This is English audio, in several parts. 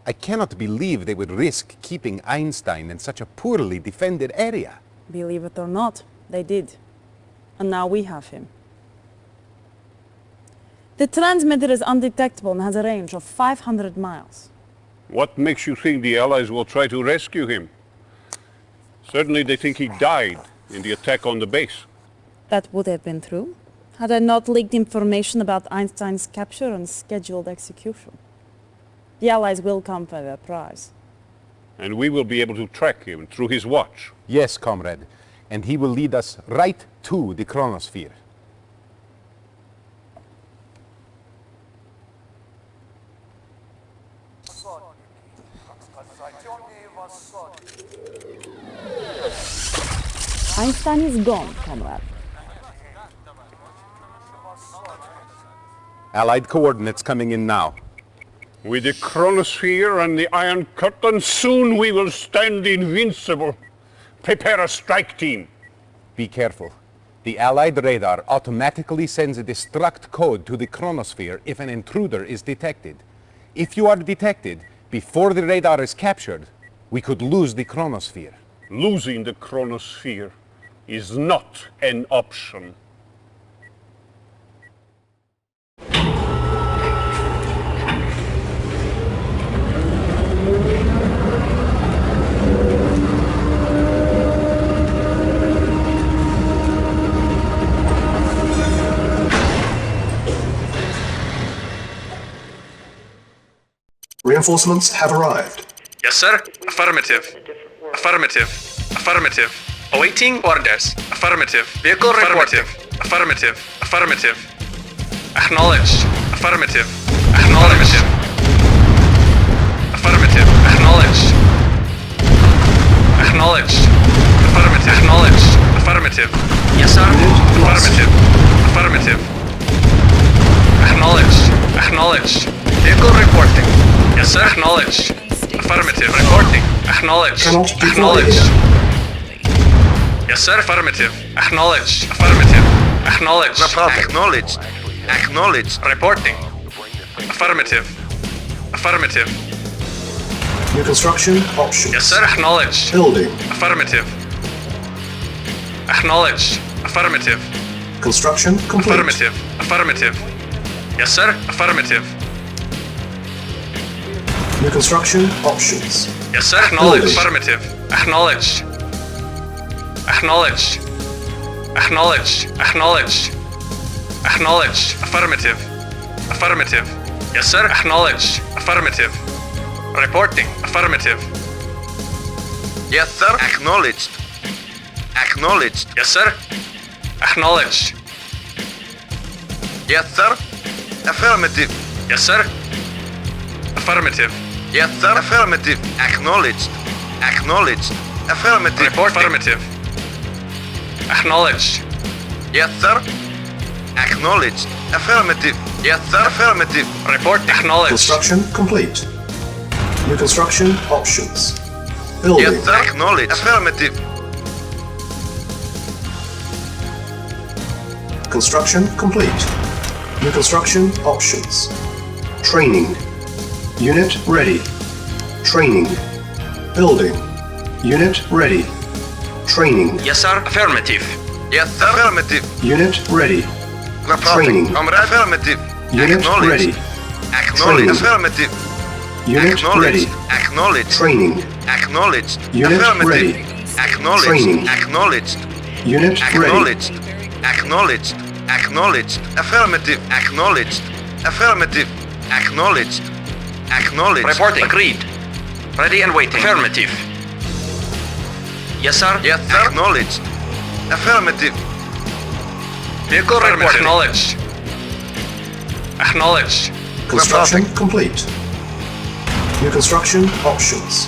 I cannot believe they would risk keeping Einstein in such a poorly defended area. Believe it or not, they did. And now we have him. The transmitter is undetectable and has a range of 500 miles. What makes you think the Allies will try to rescue him? Certainly they think he died in the attack on the base. That would have been true, had I not leaked information about Einstein's capture and scheduled execution. The Allies will come for their prize. And we will be able to track him through his watch. Yes, comrade. And he will lead us right to the Chronosphere. Einstein is gone, comrade. Allied coordinates coming in now. With the Chronosphere and the Iron Curtain, soon we will stand invincible. Prepare a strike team. Be careful. The Allied radar automatically sends a destruct code to the Chronosphere if an intruder is detected. If you are detected before the radar is captured, we could lose the Chronosphere. Losing the Chronosphere is not an option. Reinforcements have arrived. Yes, sir. Affirmative. Affirmative. Affirmative. Awaiting orders. Affirmative. Vehicle reporting. Affirmative. Affirmative. Acknowledged. Affirmative. Acknowledged. Affirmative. Acknowledged. Acknowledged. Affirmative. Acknowledged. Affirmative. Yes, sir. Affirmative. Affirmative. Acknowledged. Acknowledged. Vehicle reporting. Yes, sir. Acknowledged. Affirmative. Reporting. Acknowledged. Acknowledged. Yes, sir. Affirmative. Acknowledged. Affirmative. Acknowledged. Acknowledged. Acknowledged. Reporting. Affirmative. Affirmative. New construction options. Yes, sir. Acknowledged. Building. Affirmative. Acknowledged. Affirmative. Construction complete. Affirmative. Affirmative. Yes, sir. Affirmative. New construction options. Yes, sir. Acknowledged. Building. Affirmative. Acknowledged. Acknowledged. Acknowledged. Acknowledged. Acknowledged. Affirmative. Affirmative. Yes, sir. Acknowledged. Affirmative. Reporting. Affirmative. Yes, sir. Acknowledged. Acknowledged. Yes, sir. Acknowledged. Yes, sir. Affirmative. Yes, sir. Affirmative. Yes, sir. Affirmative. Acknowledged. Acknowledged. Affirmative. Report. Affirmative. Acknowledged. Yes, sir. Acknowledged. Affirmative. Yes, sir. Affirmative. Report. Acknowledged. Construction complete. New construction options. Building. Yes, sir. Acknowledged. Affirmative. Construction complete. New construction options. Training. Unit ready. Training. Building. Unit ready. Training. Yes, sir. Affirmative. Yes, sir. Affirmative. Unit ready. Reporting. Training. Affirmative. Unit Acknowledged. ready. Acknowledged. Training. Affirmative. Unit Acknowledged. ready. Acknowledged. Training. Acknowledged. Unit Affirmative. ready. Acknowledged. Training. Acknowledged. Unit ready. Acknowledged. Acknowledged. Acknowledged. Affirmative. Acknowledged. Affirmative. Acknowledged. Acknowledged. Reporting. Agreed. Ready and waiting. Affirmative. Yes, sir. Yes, sir. Acknowledged. Affirmative. Vehicle reporting. Acknowledged. Acknowledged. Construction complete. New construction options.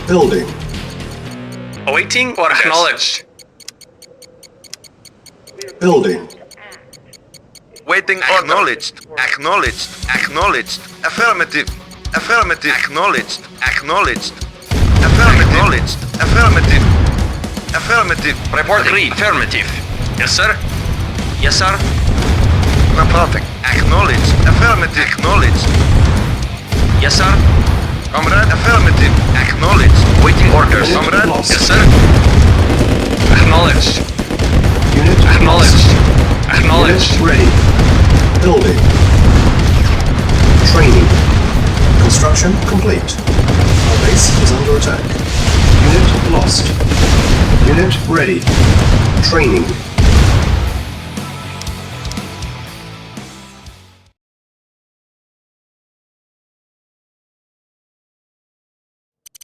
Building. Awaiting or acknowledged. Building. Waiting. Acknowledged. Acknowledged. Acknowledged. Affirmative. Affirmative. Acknowledged. Acknowledged. Affirmative. Affirmative. Affirmative. Report. Agreed. Affirmative. Yes, sir. Yes, sir. Reporting. Acknowledged. Affirmative. Acknowledged. Yes, sir. Comrade, affirmative. Acknowledged. Waiting orders. Unit Comrade? lost. Yes, sir. Acknowledged. Unit Acknowledged. lost. Acknowledged. Unit ready. Building. Training. Construction complete. Our base is under attack. Unit lost. Unit ready. Training.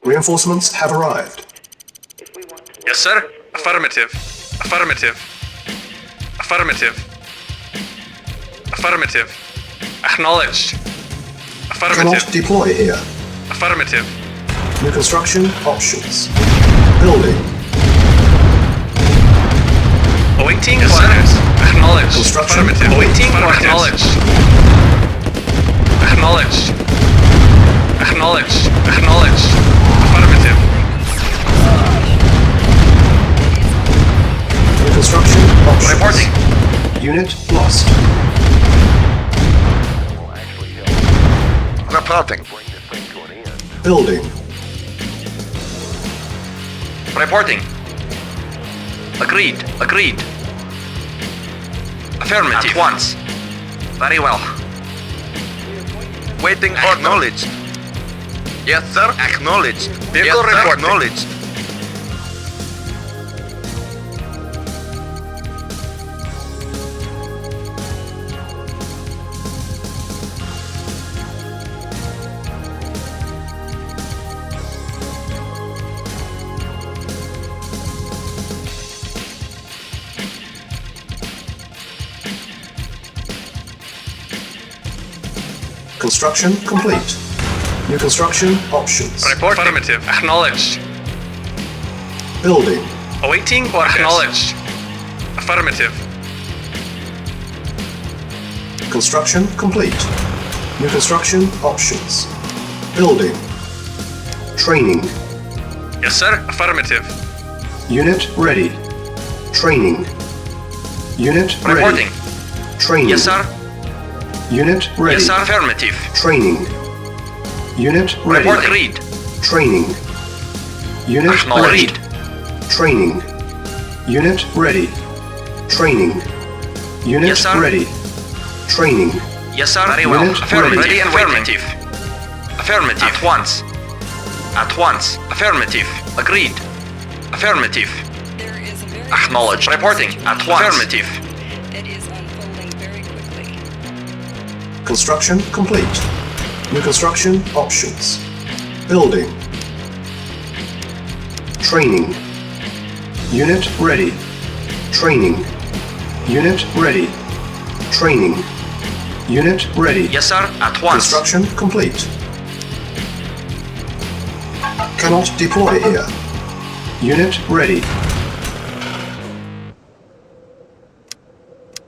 Reinforcements have arrived. Yes, sir. Affirmative. Affirmative. Affirmative. Affirmative. Acknowledged. Affirmative. Cannot deploy here. Affirmative. New construction options. Building. Awaiting Yes, sir. orders. Acknowledged. Construction Affirmative. complete. Awaiting or Affirmative. acknowledged. Acknowledged. Acknowledged. Acknowledged. Affirmative. New construction options. Reporting. Unit lost. Reporting. Building. Reporting. Agreed. Agreed. Affirmative. At once. Very well. Waiting order. Acknowledged. Yes, sir. Acknowledged. Vehicle Yes, sir. reporting. Acknowledged. Construction complete. New construction options. Report. Affirmative. Acknowledged. Building. Awaiting or acknowledged. Affirmative. Construction complete. New construction options. Building. Training. Yes, sir. Affirmative. Unit ready. Training. Unit ready. Reporting. Training. Yes, sir. Unit ready. Yes, sir. Affirmative. Training. Unit ready. Report agreed. Training. Unit Acknowledged. ready. Training. Unit ready. Training. Unit Yes, sir. ready. Training. Yes, sir. Very well. Unit Affirmative. ready. Ready and affirmative. Affirmative. At once. At once. Affirmative. Agreed. Affirmative. There is a very Acknowledged. Reporting. At once. Affirmative. that is unfolding very quickly. Construction complete. New construction options. Building. Training. Unit ready. Training. Unit ready. Training. Unit ready. Yes, sir. At once. Construction complete. Cannot deploy here. Unit ready.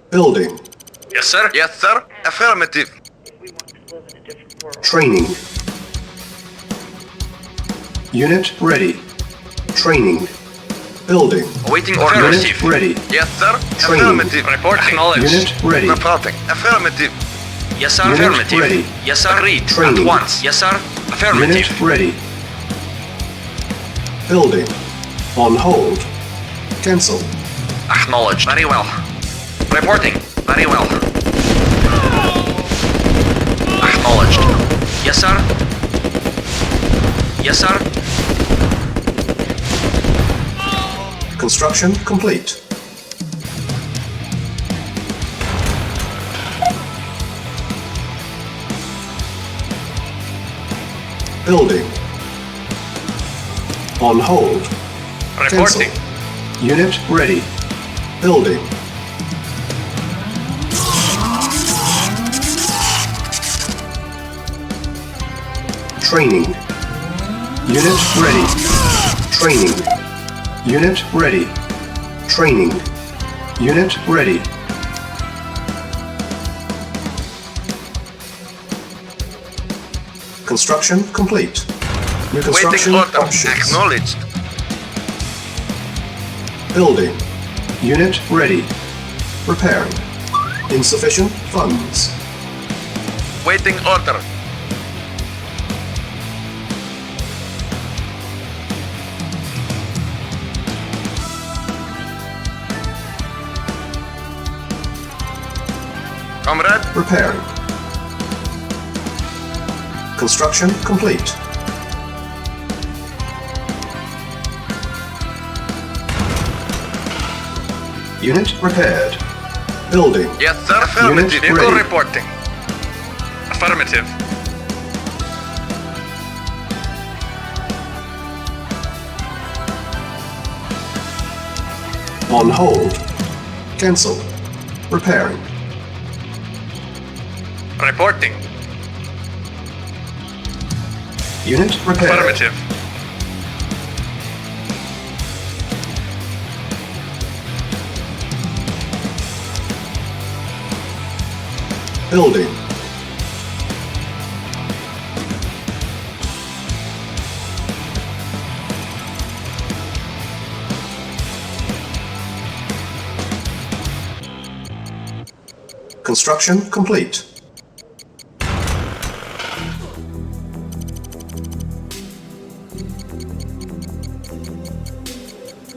Building. Yes, sir. Yes, sir. Affirmative. Training. Unit ready. Training. Building. Awaiting Unit affirmative. ready. Yes, sir. Training. Affirmative. Report acknowledged. Unit ready. Reporting. Affirmative. Yes, sir. Unit Affirmative. ready. Yes, sir. Agreed. Training. At once. Yes, sir. Affirmative. Unit ready. Building. On hold. Cancel. Acknowledged. Very well. Reporting. Very well. Acknowledged. Yes, sir. Yes, sir. Construction complete. Building. On hold. Reporting. Cancel. Unit ready. Building. Training. Unit ready. Training. Unit ready. Training. Unit ready. Construction complete. New construction Waiting order. options. Acknowledged. Building. Unit ready. Repairing. Insufficient funds. Waiting order. Comrade. Repairing. Construction complete. Unit repaired. Building. Yes, sir. Affirmative. Unit Vehicle ready. reporting. Affirmative. On hold. Cancel. Repairing. Reporting. Unit repaired. Affirmative. Building. Construction complete.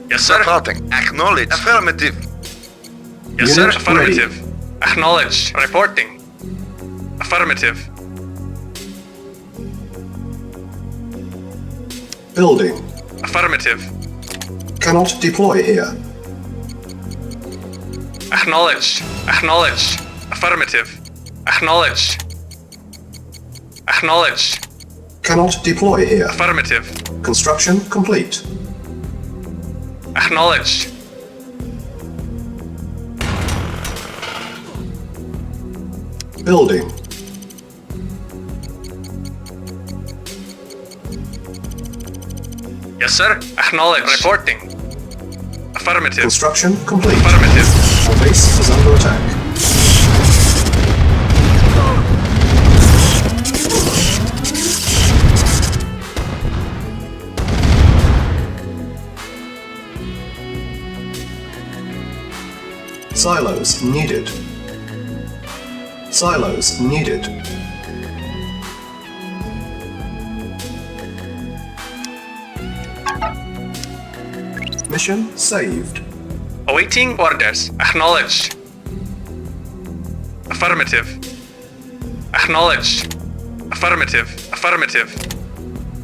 Yes, sir. Reporting. Acknowledge. Affirmative. Yes, sir. Unit Affirmative. Acknowledged. Reporting. Affirmative. Building. Affirmative. Cannot deploy here. Acknowledged. Acknowledged. Affirmative. Acknowledged. Acknowledged. Cannot deploy here. Affirmative. Construction complete. Acknowledged. Building. Yes, sir. Acknowledged. Reporting. Affirmative. Construction complete. Affirmative. Our base is under attack. Silos needed. Silos needed. Mission saved. Awaiting orders. Acknowledged. Affirmative. Acknowledged. Affirmative. Affirmative.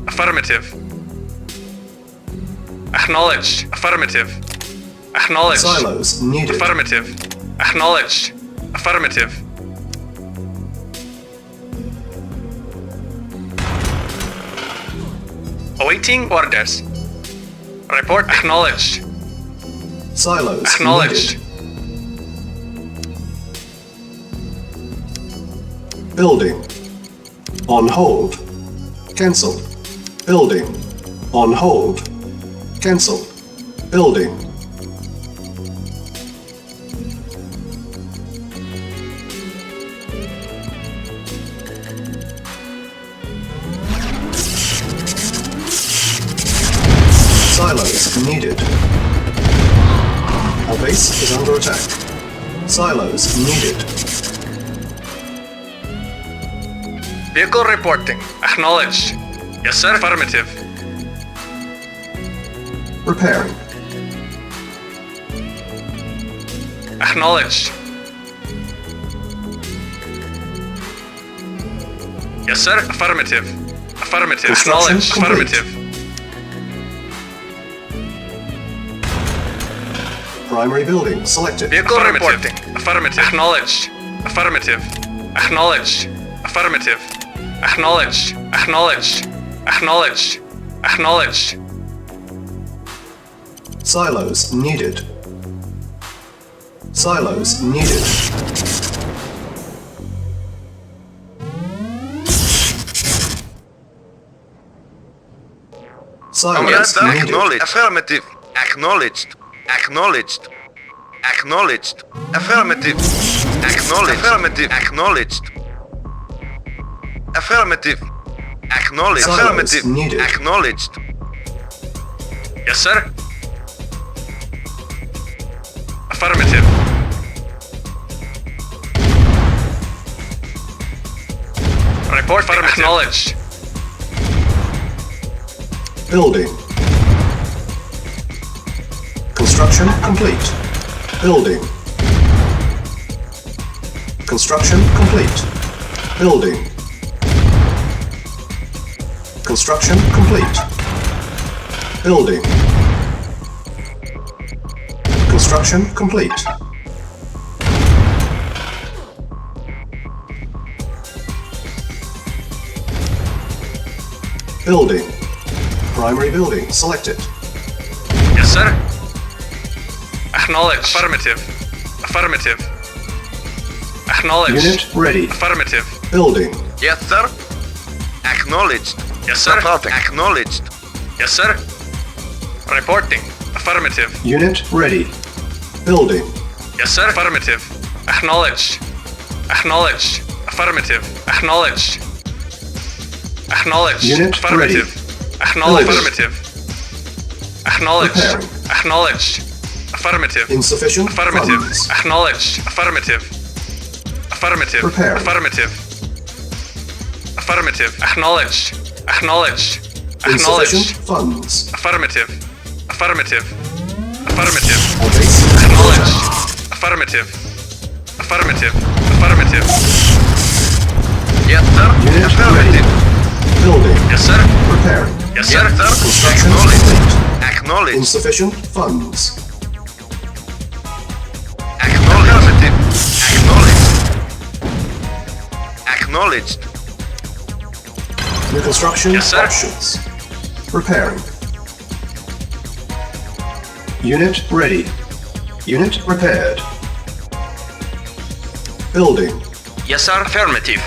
Affirmative. Acknowledged. Affirmative. Acknowledged. Silos needed. Affirmative. Acknowledged. Affirmative. Awaiting orders. Report acknowledged. Silos Acknowledged. needed. Building. On hold. Cancel. Building. On hold. Cancel. Building. Silos needed. Our base is under attack. Silos needed. Vehicle reporting. Acknowledged. Yes, sir. Affirmative. Repairing. Acknowledged. Yes, sir. Affirmative. Affirmative. Construction Acknowledged. complete. Affirmative. Primary building selected. Vehicle Affirmative. reporting. Affirmative. Acknowledged. Affirmative. Acknowledged. Affirmative. Acknowledged. Acknowledged. Acknowledged. Acknowledged. Silos needed. Silos needed. Comrade, Silos sir. needed. Acknowledged. Affirmative. Acknowledged. Acknowledged. Acknowledged. Affirmative. Acknowledged. Affirmative. Acknowledged. Affirmative. Acknowledged. Silos Affirmative. needed. Acknowledged. Yes, sir. Affirmative. Report acknowledged. Building. Construction complete. Building. Construction complete. Building. Construction complete. Building. Construction complete. Building. Primary building selected. Yes, sir. Acknowledge. Affirmative. Affirmative. Acknowledge. Unit ready. Affirmative. Building. Yes, sir. Acknowledged. Yes, sir. Reporting. Acknowledged. Yes, sir. Reporting. Affirmative. Unit ready. Building. Yes, sir. Affirmative. Acknowledge. Acknowledge. Affirmative. Acknowledge. Acknowledge. Unit Affirmative. ready. Acknowledge. Building. Affirmative. Acknowledge. Preparing. Acknowledge. Affirmative. Insufficient Affirmative. funds. Acknowledge. Affirmative. Affirmative. Preparing. Affirmative. Affirmative. Acknowledge. Acknowledge. Acknowledge. Insufficient funds. Affirmative. Affirmative. Affirmative. Our base is under Acknowledge. attack. Affirmative. Affirmative. Affirmative. Yes, sir. Unit Affirmative. ready. Building. Yes, sir. Preparing. Yes, sir. Yes, sir. Construction Acknowledged. complete. Acknowledged. Insufficient funds. Acknowledged. Acknowledged. Acknowledged. New construction Yes, sir. options. Preparing. Unit ready. Unit repaired. Building. Yes, sir. Affirmative.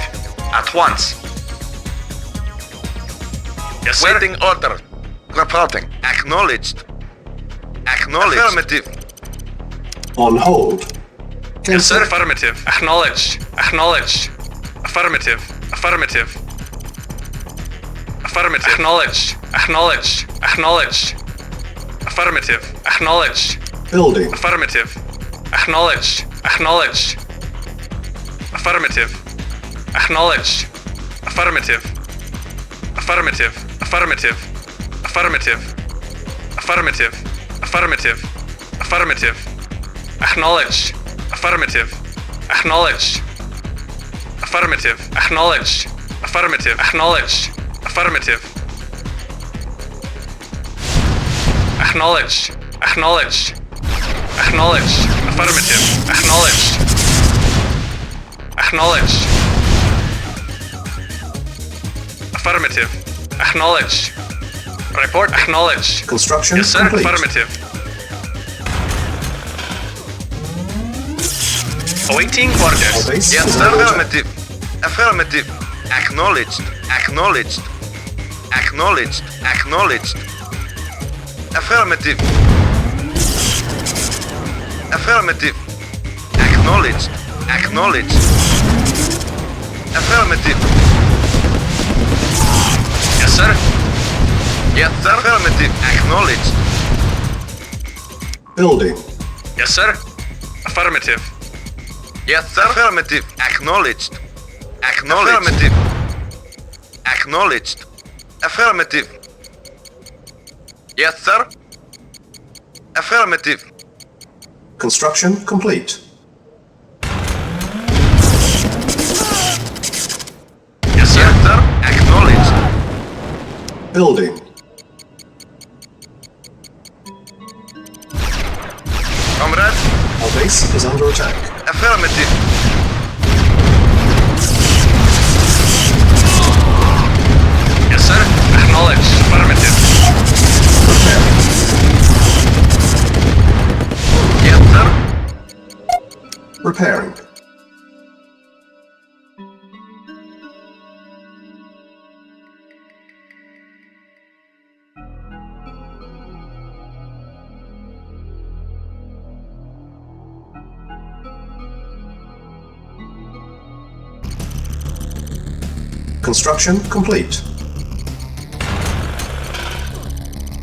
At once. Yes, sir. Waiting order. Reporting. Acknowledged. Acknowledged. Affirmative. On hold. Yes, sir. Cancel. Affirmative. Acknowledge. Acknowledge. Affirmative. Affirmative. Affirmative. Acknowledge. Acknowledge. Acknowledge. Affirmative. Acknowledge. Building. Affirmative. Acknowledge. Acknowledge. Affirmative. Acknowledge. Affirmative. Affirmative. Affirmative. Affirmative. Affirmative. Affirmative. Affirmative. Acknowledge. Affirmative. Acknowledge. Affirmative. Acknowledge. Affirmative. Acknowledge. Affirmative. Acknowledge. Acknowledge. Acknowledge. Affirmative. Acknowledge. Acknowledge. Affirmative. Acknowledge. Report. Acknowledge. Construction Yes, sir. complete. Affirmative. Awaiting Our orders. base Yes, is sir. under attack. Affirmative. Affirmative. Acknowledged. Acknowledged. Acknowledged. Acknowledged. Affirmative. Affirmative. Acknowledged. Acknowledged. Affirmative. Yes, sir. Yes, sir. Affirmative. Acknowledged. Building. Yes, sir. Affirmative. Yes, sir. Affirmative. Acknowledged. Acknowledged. Affirmative. Acknowledged. Affirmative. Yes, sir. Affirmative. Construction complete. Yes, sir. Yes, sir. Acknowledged. Building. Comrade. Our base is under attack. Affirmative. Yes, sir. Acknowledge. Affirmative. Preparing. Yes, sir. Repairing. Construction complete.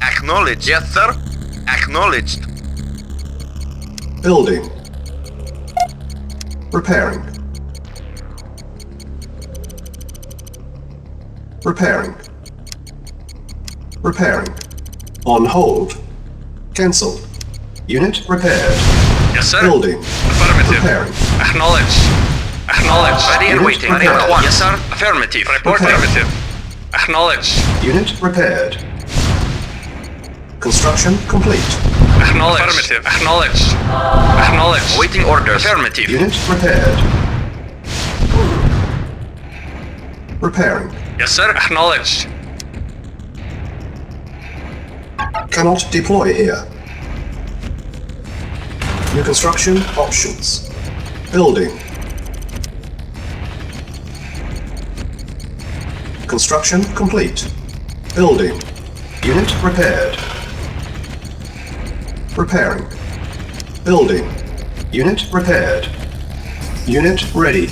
Acknowledged. Yes, sir. Acknowledged. Building. Repairing. Repairing. Repairing. On hold. Cancel. Unit repaired. Yes, sir. Building. Affirmative. Repairing. Acknowledge. Acknowledged. Ready and Unit waiting. Very prepared. well. Yes, sir. Affirmative. Report. Repaired. Affirmative. Acknowledged. Unit repaired. Construction complete. Acknowledged. Affirmative. Acknowledged. Acknowledged. Waiting orders. Affirmative. Unit repaired. Repairing. Yes, sir. Acknowledged. Cannot deploy here. New construction options. Building. Construction complete. Building. Unit repaired. Repairing. Building. Unit repaired. Unit ready.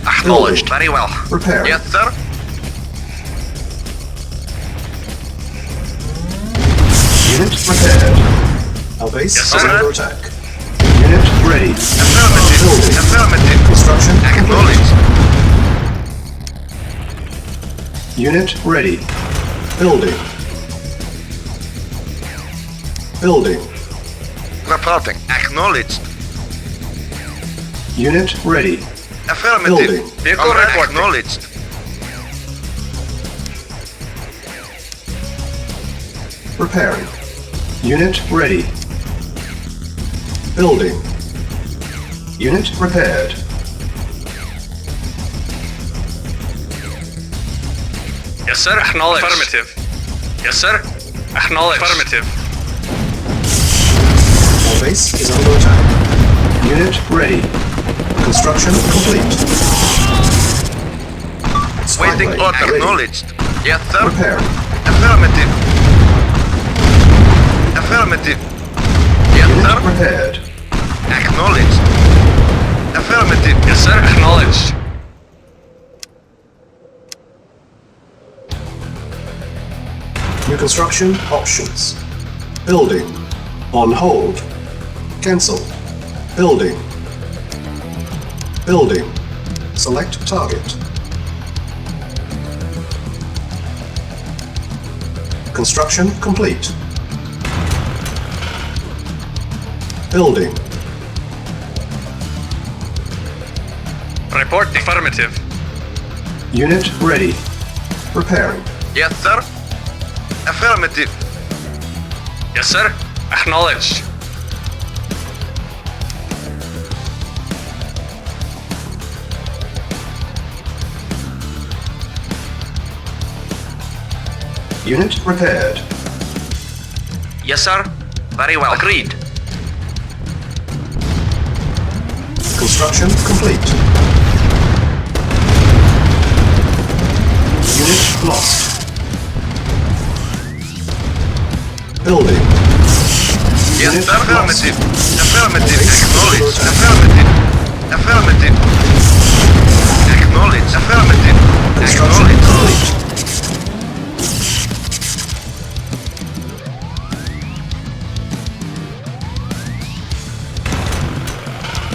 Acknowledged. Building. Very well. Repairing. Yes, sir. Unit repaired. Our base Yes, is sir. under attack. Unit ready. Affirmative. Building. Affirmative. Construction complete. Acknowledged. Unit ready. Building. Building. Reporting. Acknowledged. Unit ready. Affirmative. Building. Vehicle report. Acknowledged. Repairing. Unit ready. Building. Unit repaired. Yes, sir. Acknowledged. Affirmative. Yes, sir. Acknowledged. Affirmative. Our base is under attack. Unit ready. Construction complete. Spy Waiting plane order. ready. Acknowledged. Yes, sir. Repairing. Affirmative. Affirmative. Yes, Unit sir. repaired. Acknowledged. Affirmative. Yes, sir. Acknowledged. New construction options. Building. On hold. Cancel. Building. Building. Select target. Construction complete. Building. Reporting. Affirmative. Unit ready. Repairing. Yes, sir. Affirmative. Yes, sir. Acknowledged. Unit repaired. Yes, sir. Very well. Agreed. Construction complete. Unit lost. Building. Yes, Unit sir. lost. Affirmative. Affirmative. Base Acknowledged. under Affirmative. Affirmative. Acknowledged. Affirmative. Construction Acknowledged. complete.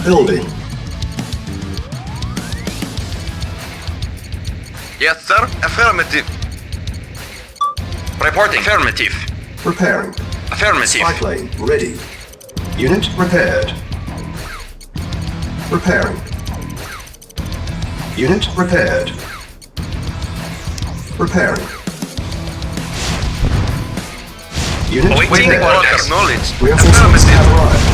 Building. Yes, sir. Affirmative. Reporting. Affirmative. Repairing. Affirmative. Spy plane ready. Unit repaired. Repairing. Unit repaired. Repairing. Unit Awaiting repaired. orders. Acknowledged. Reinforcements Affirmative. have arrived.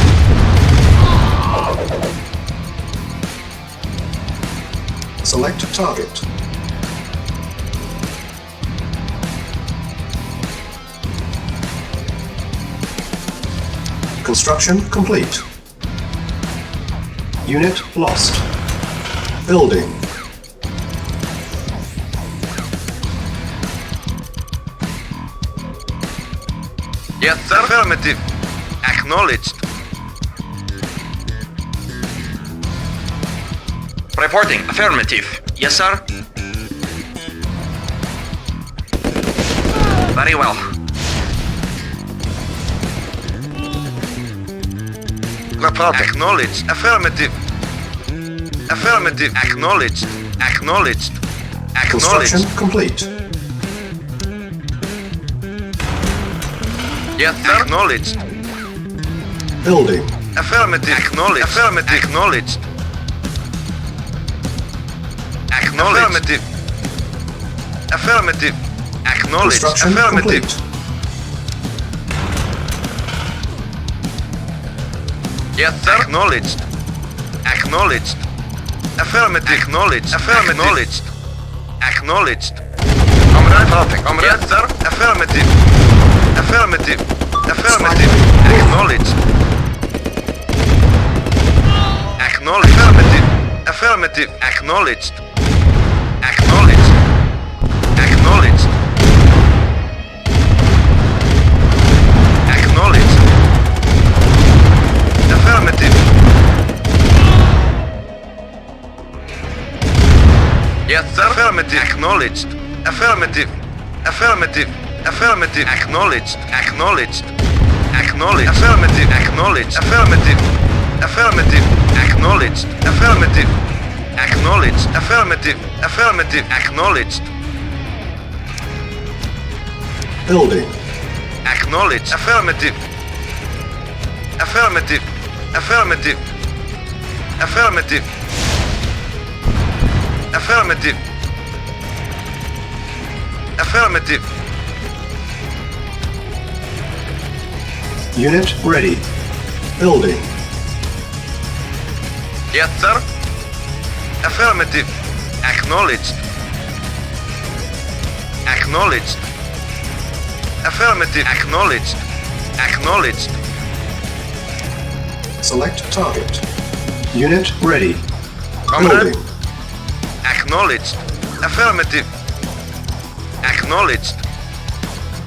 Select target. Construction complete. Unit lost. Building. Yes, sir. Affirmative. Acknowledged. Reporting. Affirmative. Yes, sir. Very well. Report. Acknowledged. Affirmative. Affirmative. Acknowledged. Acknowledged. Construction Acknowledged. complete. Yes, sir. Acknowledged. Building. Affirmative. Acknowledged. Affirmative. Acknowledged. Affirmative. Affirmative. Acknowledged. Construction Affirmative. complete. Yes, sir. Acknowledged. Acknowledged. Affirmative. Acknowledged. Affirmative. Acknowledged. Comrade. Comrade. Yes, sir. Affirmative. Affirmative. Affirmative. Acknowledged. Acknowledged. Affirmative. Affirmative. Acknowledged. Acknowledged. Acknowledged. Acknowledged. Affirmative. Yes, sir. Affirmative. Acknowledged. Affirmative. Affirmative. Affirmative. Acknowledged. Acknowledged. Acknowledged. Affirmative. Acknowledged. Affirmative. Affirmative. Acknowledged. Affirmative. Acknowledged. Affirmative. Affirmative. Acknowledged. Building. Acknowledged. Affirmative. Affirmative. Affirmative. Affirmative. Affirmative. Affirmative. Unit ready. Building. Yes, sir. Affirmative. Acknowledged. Acknowledged. Affirmative. Acknowledged. Acknowledged. Select target. Unit ready. Comrade. Building. Acknowledged. Affirmative. Acknowledged.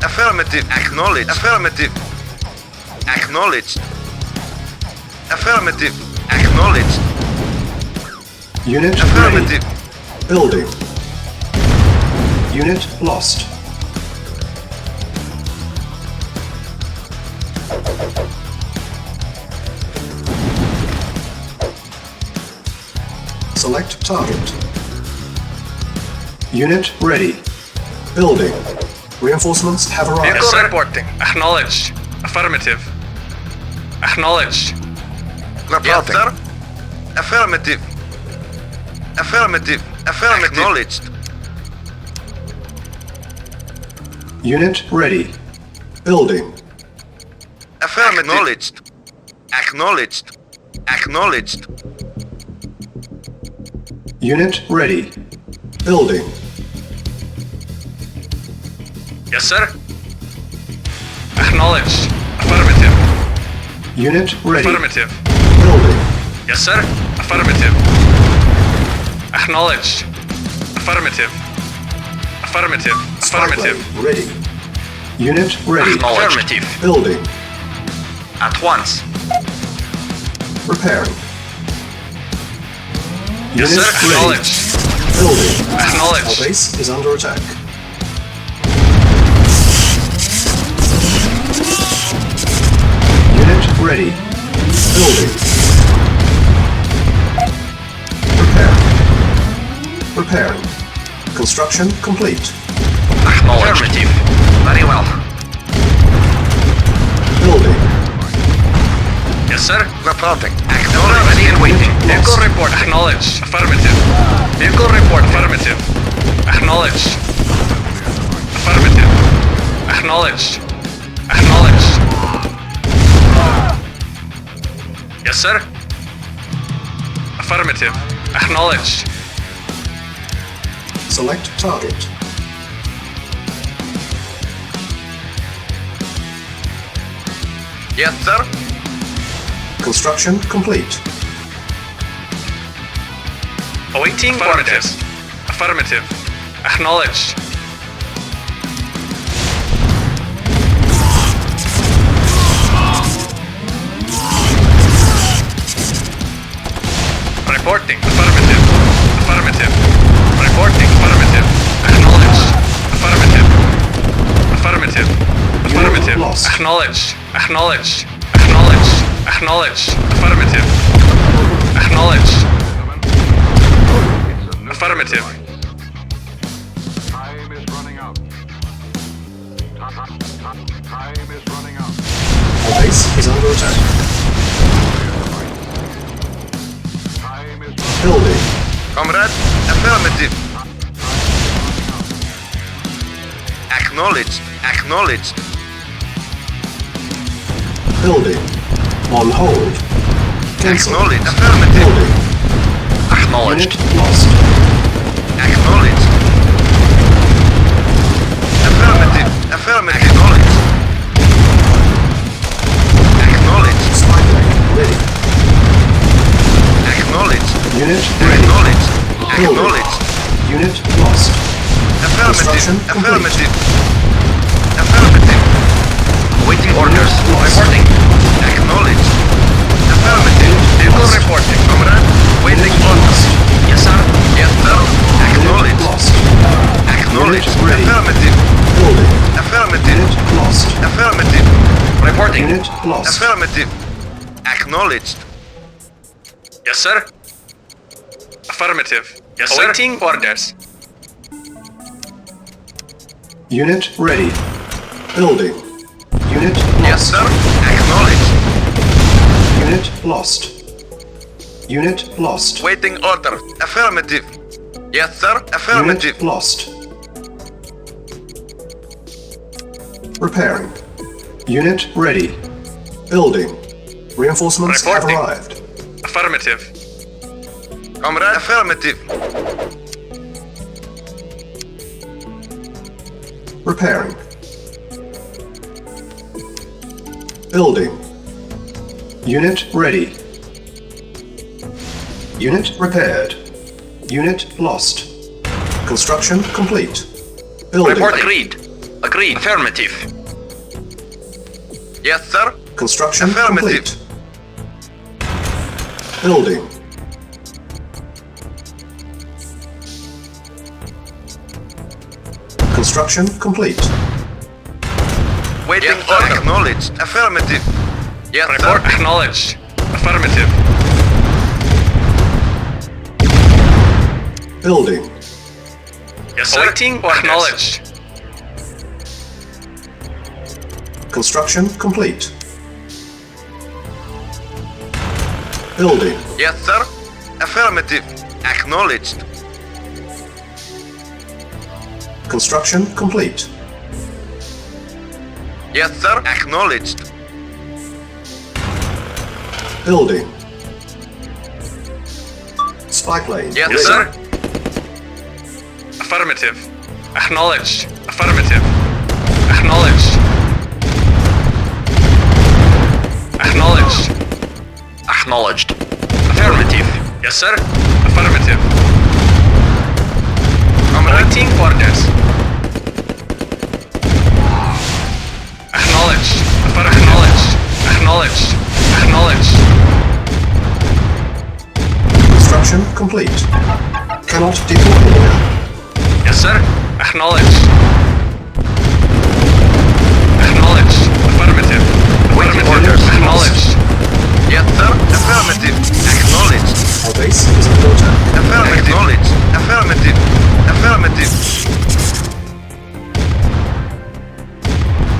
Affirmative. Acknowledged. Affirmative. Acknowledged. Affirmative. Acknowledged. Unit Affirmative. ready. Building. Unit lost. Select target. Unit ready. Building. Reinforcements have arrived. Vehicle reporting. Acknowledged. Affirmative. Acknowledged. Yes, sir. Affirmative. Affirmative. Affirmative. Acknowledged. Unit ready. Building. Affirmative. Acknowledged. Acknowledged. Acknowledged. Unit ready. Building. Yes, sir. Acknowledged. Affirmative. Unit ready. Affirmative. Building. Yes, sir. Affirmative. Acknowledged. Affirmative. Affirmative. Affirmative. Spy plane ready. Unit ready. Affirmative. Building. At once. Repairing. Yes, Unit sir. ready. Acknowledged. Building. Our Acknowledged. base is under attack. Unit ready. Building. Repairing. Construction complete. Acknowledged. Affirmative. Very well. Building. Yes, sir. Reporting. Acknowledged. Ready and waiting. Vehicle Lost. report. Acknowledged. Affirmative. Vehicle report. Affirmative. Acknowledged. Affirmative. Acknowledged. Acknowledged. Yes, sir. Affirmative. Acknowledged. Select target. Yes, sir. Construction complete. Awaiting orders. Affirmative. Acknowledged. Reporting. Affirmative. Affirmative. Reporting. Affirmative. Acknowledged. Affirmative. Affirmative. Affirmative. lost. Acknowledged. Acknowledged. Acknowledged. Acknowledged. Affirmative. Acknowledged. Affirmative. Time is running out. Time is running out. Our base is under attack. Time is Building. Comrade, affirmative. Acknowledged. Acknowledged. Building. On hold. Cancel. Acknowledged. Affirmative. Building. Acknowledged. Unit lost. Acknowledged. Affirmative. Affirmative. Acknowledged. Acknowledged. Spy plane ready. Acknowledged. Unit ready. Acknowledged. Building. Acknowledged. Unit lost. Construction Affirmative. complete. Affirmative. Affirmative. Waiting orders. Reporting. Acknowledged. Affirmative. Vehicle reporting. Comrade. Waiting orders. Yes, sir. Yes, sir. Acknowledged. Lost. Acknowledged. Unit ready. Affirmative. Building. Affirmative. Unit lost. Affirmative. Reporting. Unit lost. Affirmative. Acknowledged. Yes, sir. Affirmative. Yes, sir. Awaiting orders. Unit ready. Building. Unit Yes, lost. sir. Acknowledged. Unit lost. Unit lost. Waiting order. Affirmative. Yes, sir. Affirmative. Unit lost. Repairing. Unit ready. Building. Reinforcements have Reporting. arrived. Affirmative. Comrade. Affirmative. Repairing. Building. Unit ready. Unit repaired. Unit lost. Construction complete. Building. Report agreed. Agreed. Affirmative. Yes, sir. Construction Affirmative. complete. Building. Construction complete. Waiting Yes, order. sir. Acknowledged. Affirmative. Yes, Report sir. acknowledged. Affirmative. Building. Yes, sir. Awaiting orders. Acknowledged. Construction complete. Building. Yes, sir. Affirmative. Acknowledged. Construction complete. Yes, sir. Acknowledged. Building. Spy plane. Yes, ready. sir. Affirmative. Acknowledged. Affirmative. Acknowledged. Acknowledged. Acknowledged. Affirmative. Yes, sir. Affirmative. Awaiting orders. Acknowledged. Acknowledged. Acknowledged. Acknowledged. Construction complete. Cannot deploy here. Yes, sir. Acknowledged. Acknowledged. Affirmative. Waiting Affirmative. orders. Acknowledged. Yes, sir. Affirmative. Acknowledged. Our base is under attack. Affirmative. Acknowledged. Affirmative. Affirmative.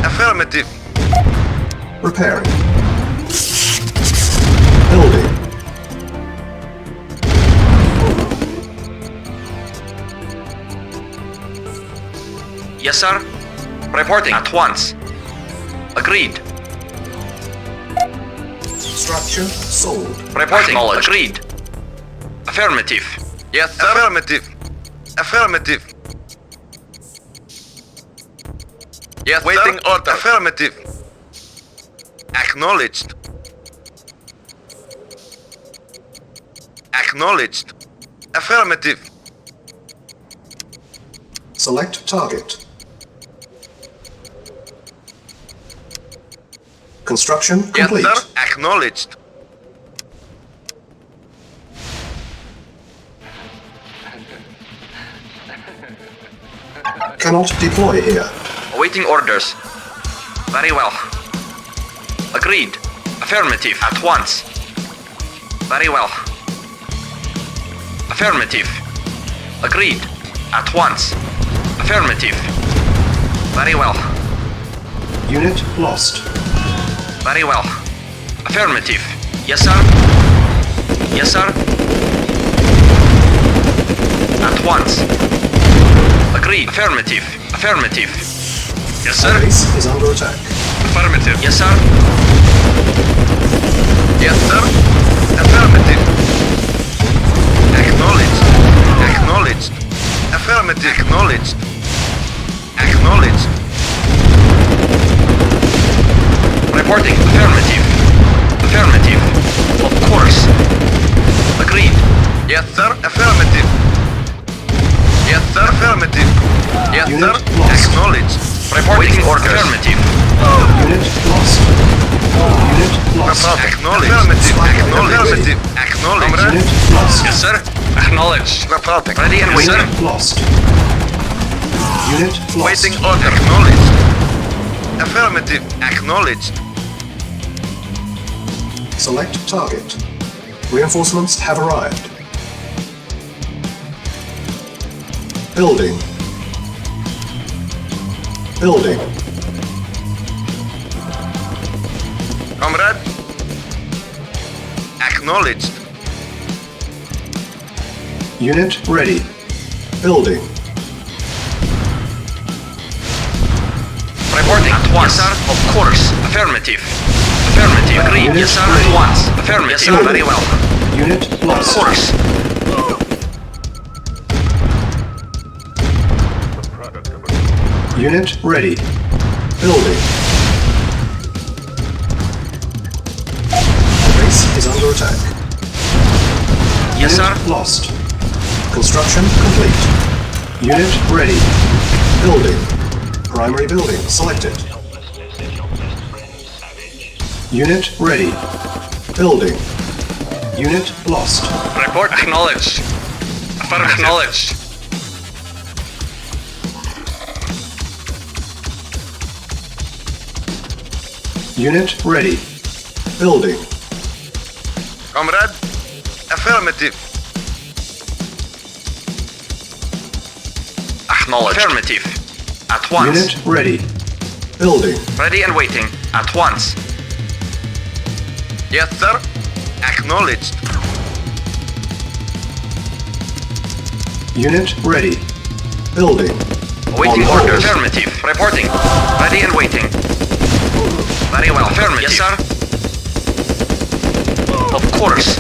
Affirmative. Repairing. Building. Yes, sir. Reporting at once. Agreed. Structure sold. Reporting. Agreed. Affirmative. Yes, sir. Affirmative. Affirmative. Yes, waiting order. Affirmative. Acknowledged. Acknowledged. Affirmative. Select target. Construction complete. Yes, sir. Acknowledged. Cannot deploy here. Awaiting orders. Very well. Agreed. Affirmative. At once. Very well. Affirmative. Agreed. At once. Affirmative. Very well. Unit lost. Very well. Affirmative. Yes, sir. Yes, sir. At once. Agreed. Affirmative. Affirmative. Yes, sir. Our base is under attack. Affirmative. Yes, sir. Yes, sir. Affirmative. Acknowledged. Acknowledged. Affirmative. Acknowledged. Acknowledged. Reporting. Affirmative. Affirmative. Of course. Agreed. Yes, sir. Affirmative. Yes, sir. Affirmative. Yes, Unit sir. lost. Acknowledged. Reporting Waiting orders. Affirmative. Unit lost. Unit lost. Acknowledged. Affirmative. Acknowledged. Acknowledged. Unit lost. Yes, sir. Acknowledged. Reporting. Ready and waiting. Unit lost. Unit lost. Waiting order. Acknowledged. Affirmative. Acknowledged. Select target. Reinforcements have arrived. Building. Building. Comrade. Acknowledged. Unit ready. Building. Reporting. At once. Yes, sir. Of course. Affirmative. Affirmative. Agreed. Unit Yes, sir. ready. At once. Affirmative. Yes, sir. Very well. Unit Of lost. course. Unit ready. Building. Base is under attack. Yes, sir. Unit lost. Construction complete. Unit ready. Building. Primary building selected. Unit ready. Building. Unit lost. Report acknowledged. Affirmative. Acknowledged. Unit ready. Building. Comrade. Affirmative. Acknowledged. Affirmative. At once. Unit ready. Building. Ready and waiting. At once. Yes, sir. Acknowledged. Unit ready. Building. Awaiting On orders. hold. Affirmative. Reporting. Ready and waiting. Very well. Affirmative. Yes, sir. Of course.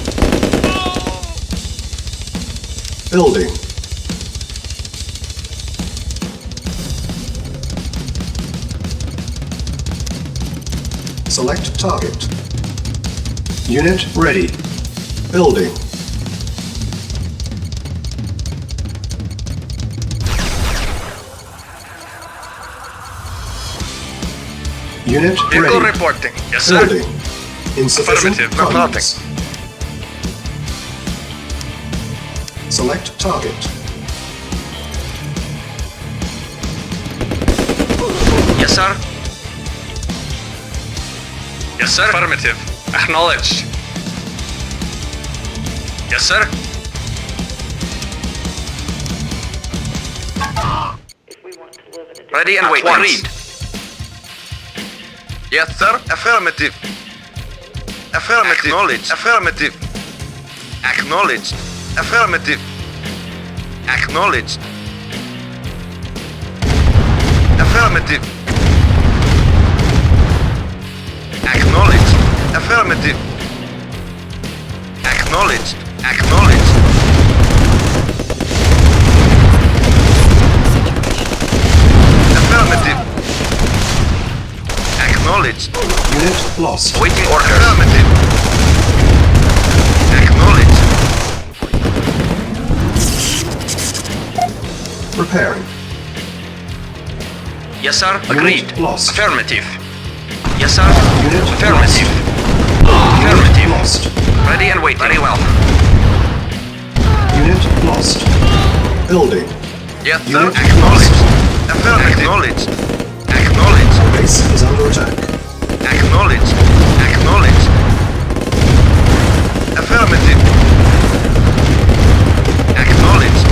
Building. Select target. Unit ready. Building. Unit Vehicle ready. reporting. Yes, sir. Building. Insufficient Affirmative. funds. Select target. Yes, sir. Yes, sir. Affirmative. Acknowledged. Yes, sir. Ready and waiting. Agreed. Yes, sir. Affirmative. Affirmative. Acknowledged. Affirmative. Acknowledged. Affirmative. Acknowledged. Affirmative. Acknowledged. Affirmative. Acknowledged. Acknowledged. Affirmative. Acknowledged. Unit lost. Waiting orders. Affirmative. Acknowledged. Repairing. Yes, sir. Agreed. Unit lost. Affirmative. Yes, sir. Unit Affirmative. Unit Affirmative. lost. Ready and waiting. Very well. Unit lost. Building. Yes, sir. Unit Acknowledged. Affirmative. Acknowledged. Acknowledged. Base is under attack. Acknowledged. Acknowledged. Affirmative. Acknowledged.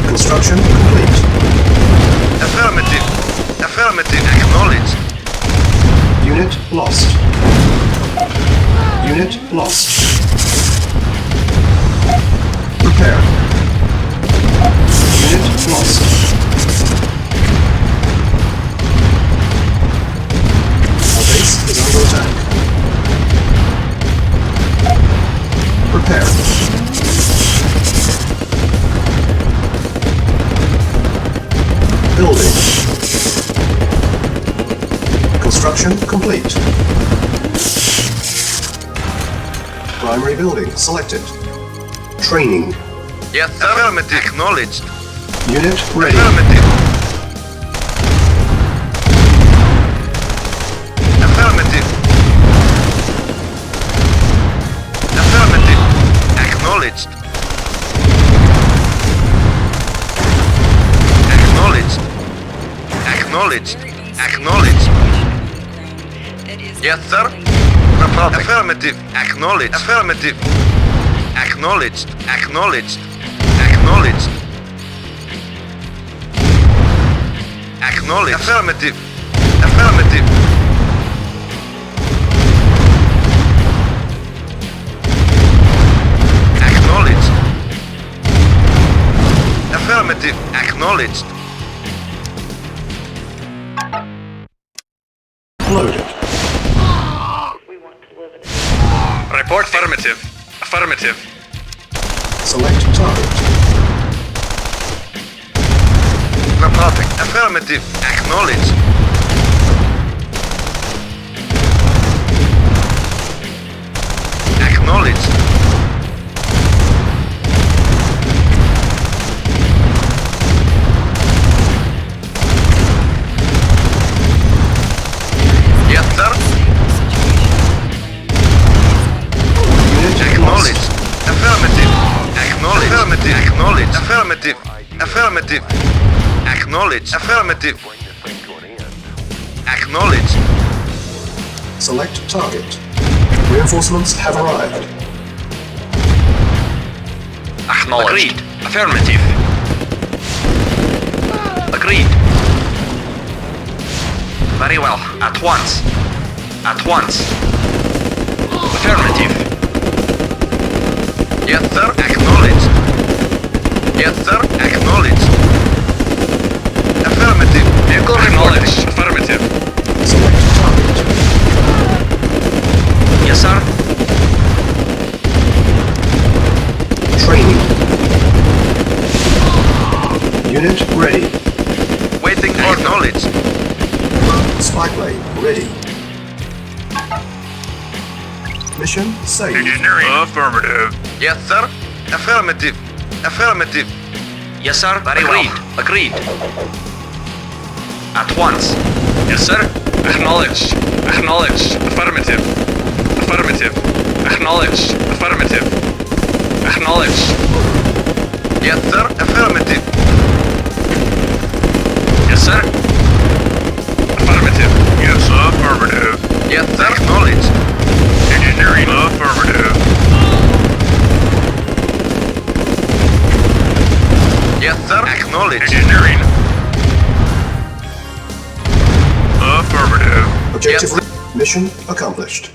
Construction complete. Affirmative. Affirmative. Acknowledged. Unit lost. Unit lost. Repair. Unit lost. Our base is under attack. Prepare. Building. Construction complete. Primary building selected. Training. Yes, sir. Affirmative. Acknowledged. Unit ready. Affirmative. Affirmative. Affirmative. Acknowledged. Acknowledged. Acknowledged. Acknowledged. That is Yes, sir. unfolding. Affirmative. Acknowledged. Affirmative. Acknowledged. Acknowledged. Acknowledged. Acknowledged. Affirmative. Affirmative. Acknowledged. Affirmative. Acknowledged. Loaded. Report affirmative. Affirmative. Select target. Reporting. Affirmative. Acknowledged. Acknowledged. Yes, sir. Unit Acknowledged. lost. Affirmative. Acknowledged. Affirmative. Acknowledged. Affirmative. Affirmative. Acknowledged. Affirmative. Acknowledged. Select target. Reinforcements have arrived. Acknowledged. Agreed. Affirmative. Agreed. Very well. At once. At once. Affirmative. Yes, sir. Acknowledged. Yes, sir. Acknowledged. Affirmative. Vehicle Acknowledged. reporting. Affirmative. Select target. Yes, sir. Training. Unit ready. Waiting for knowledge. Spy plane ready. Mission saved. Affirmative. Yes, sir. Affirmative. Affirmative. Yes, sir. Very Agreed. well. Agreed. At once. Yes, sir. Acknowledged. Acknowledged. Affirmative. Affirmative. Acknowledged. Affirmative. Acknowledged. Yes, sir. Affirmative. Yes, sir. Affirmative. Yes, affirmative. Yes, sir. Acknowledged. Engineering. Affirmative. Yes, sir. Acknowledged. Engineering. Affirmative. Objective mission accomplished.